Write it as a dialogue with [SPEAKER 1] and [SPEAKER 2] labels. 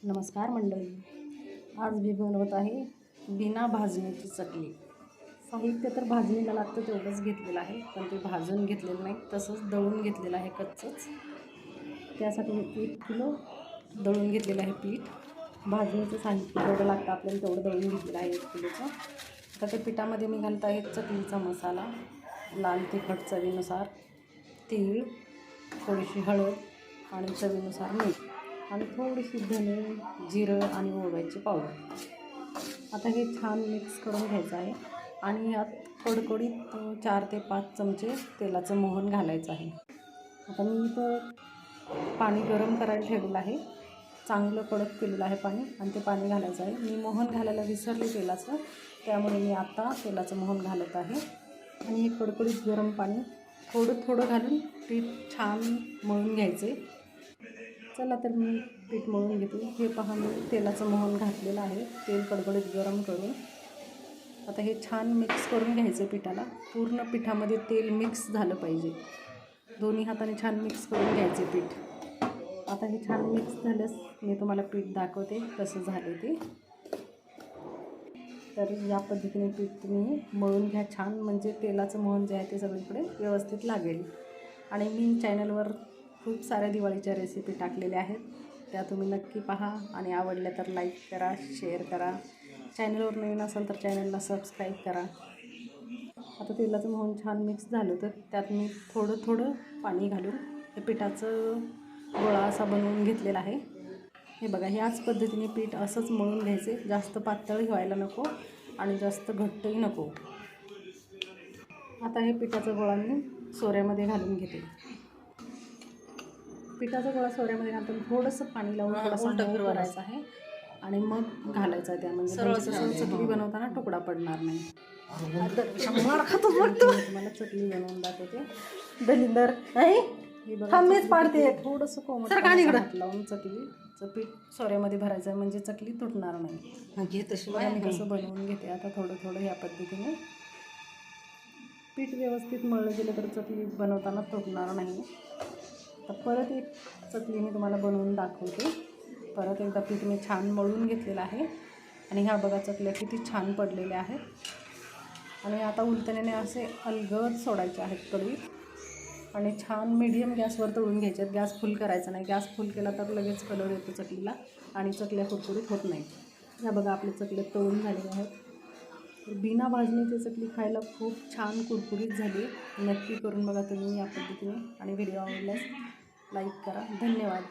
[SPEAKER 1] नमस्कार मंडळी, आज मी बनवत आहे बिना भाजणीची चकली। साहित्य तर भाजणीला लागतं तेवढंच घेतलेलं आहे, पण ते भाजून घेतलेलं नाही, तसंच दळून घेतलेलं आहे कच्चंच। त्यासाठी 1 किलो दळून घेतलेलं आहे पीठ। भाजणीचं साहित्य जेवढं लागतं आपल्याला तेवढं दळून घेतलेलं आहे 1 किलोचं। आता त्या पिठामध्ये मी घालत आहे चकलीचा मसाला, लाल तिखट चवीनुसार, तीळ, थोडीशी हळद आणि चवीनुसार मीठ आणि थोडीशी धने, जिरं आणि ओव्याची पावडर। आता हे छान मिक्स करून घ्यायचं आहे आणि यात कडकडीत 4 ते 5 चमचे तेलाचं मोहन घालायचं आहे। आता मी इथं पाणी गरम करायला ठेवलेलं आहे, चांगलं कडक केलेलं आहे पाणी आणि ते पाणी घालायचं आहे। मी मोहन घालायला विसरले तेलाचं, त्यामुळे मी आता तेलाचं मोहन घालत आहे आणि हे कडकडीत गरम पाणी थोडं थोडं घालून पीठ छान मळून घ्यायचे। चला तर मी पीठ मळून घेते। हे पहा, मी तेलाचं मोहन घातलेलं आहे, तेल कडकडीत गरम करून। आता हे छान मिक्स करून घ्यायचं पिठाला, पूर्ण पिठामध्ये तेल मिक्स झालं पाहिजे। दोन्ही हाताने छान मिक्स करून घ्यायचे पीठ। आता हे छान मिक्स झाल्यास मी तुम्हाला पीठ दाखवते कसं झालं ते। तर या पद्धतीने पीठ तुम्ही मळून घ्या छान, म्हणजे तेलाचं मोहन जे आहे ते सगळीकडे व्यवस्थित लागेल। आणि मी चॅनलवर खूप साऱ्या दिवाळीच्या रेसिपी टाकलेल्या आहेत, त्या तुम्ही नक्की पहा आणि आवडल्या तर लाईक करा, शेअर करा। चॅनलवर नवीन असाल तर चॅनलला सबस्क्राईब करा। आता तेलाचं मोहन छान मिक्स झालं तर त्यात मी थोडं थोडं पाणी घालून हे पिठाचं गोळा असा बनवून घेतलेला आहे। हे बघा, ह्याच पद्धतीने पीठ असंच मळून घ्यायचे, जास्त पातळही व्हायला नको आणि जास्त घट्टही नको। आता हे पिठाचा गोळा मी सोऱ्यामध्ये घालून घेते। पिठाचा गोळा सोऱ्यामध्ये घालताना थोडंसं पाणी लावून थोडासा मऊ करायचा आहे आणि मग घालायचं आहे त्या, म्हणजे चकली बनवताना तुकडा पडणार नाही। तुम्हाला चकली बनवून दाखवते। दलिंदर मीच पाडते, थोडंसं कोमट हात लावून चकलीचं पीठ सोऱ्यामध्ये भरायचं आहे, म्हणजे चकली तुटणार नाही। मी कसं बनवून घेते आता थोडं थोडं या पद्धतीने। पीठ व्यवस्थित मळलं गेलं तर चकली बनवताना तुटणार नाही। तर परत एक चकली मी तुम्हाला बनवून दाखवते। परत एकदा पीठ मी छान मळून घेतलेलं आहे आणि ह्या बघा चकल्या किती छान पडलेल्या आहेत। आणि आता उलटण्याने असे अलगद सोडायचे आहेत कढईत आणि छान मीडियम गॅसवर तळून घ्यायचे आहेत। गॅस फुल करायचा नाही, गॅस फुल केला तर लगेच कलर येतो चकलीला आणि चकल्या कुरकुरीत होत नाही। ह्या बघा आपले चकले तळून झालेले आहेत। बिना भाजणीची चकली खायला खूप छान कुरकुरीत झाली। नक्की करून बघा तुम्ही या पद्धतीने आणि व्हिडिओ आवडल्यास लाईक करा। धन्यवाद।